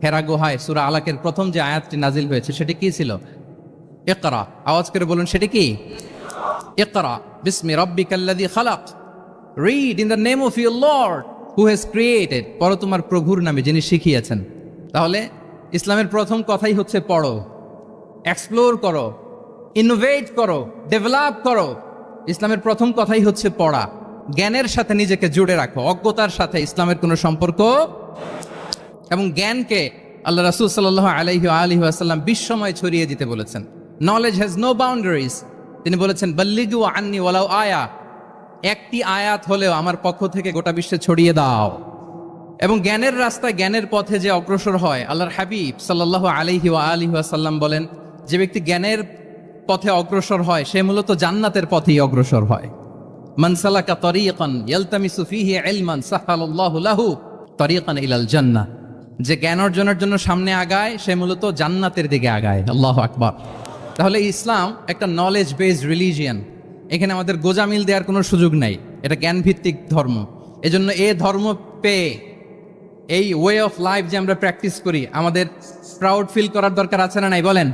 হেরা গুহায় সূরা আলাকের প্রথম যে আয়াতটি নাজিল হয়েছে সেটি কি ছিল? ইকরা, আওয়াজ করে বলুন সেটি কি? ইকরা বিসমি রাব্বিকাল্লাযী খালাক, read in the name of your lord who has created, পড়ো তোমার প্রভুর নামে যিনি শিখিয়েছেন। তাহলে ইসলামের প্রথম কথাই হচ্ছে পড়ো, এক্সপ্লোর করো, ইনোভেট করো, ডেভেলপ করো। ইসলামের প্রথম কথাই হচ্ছে পড়া। জ্ঞানের সাথে নিজেকে জুড়ে রাখো, অজ্ঞতার সাথে ইসলামের কোনো সম্পর্ক। এবং জ্ঞানকে আল্লাহ রাসূল সাল্লাল্লাহু আলাইহি ওয়াসাল্লাম বিশ্বময় ছড়িয়ে দিতে বলেছেন। Knowledge has no boundaries. তিনি বলেছেন বাল্লিগু আন্নি ওয়ালাউ আয়া, একটি আয়াত হলেও আমার পক্ষ থেকে গোটা বিশ্বে ছড়িয়ে দাও। এবং জ্ঞানের রাস্তায়, জ্ঞানের পথে যে অগ্রসর হয়, আল্লাহর হাবিব সাল্লাল্লাহু আলাইহি ওয়াসাল্লাম বলেন, যে ব্যক্তি জ্ঞানের পথে অগ্রসর হয় সে মূলত জান্নাতের পথেই অগ্রসর হয়। মান সালাকা তরিকান ইয়ালতামিসু ফীহি ইলমান সাহালাল্লাহু লাহু তরিকান ইলাল জান্নাহ, যে জ্ঞান অর্জনের জন্য সামনে আগায় সে মূলত জান্নাতের দিকে আগায়। আল্লাহু আকবার। তাহলে ইসলাম একটা নলেজ বেসড রিলিজিয়ান। এখানে আমাদের গোজামিল দেওয়ার কোনো সুযোগ নাই, এটা জ্ঞানভিত্তিক ধর্ম। এজন্য এই ধর্ম পেয়ে এই ওয়ে অফ লাইফ যে আমরা প্র্যাকটিস করি, আমাদের প্রাউড ফিল করার দরকার আছে না নাই বলেন?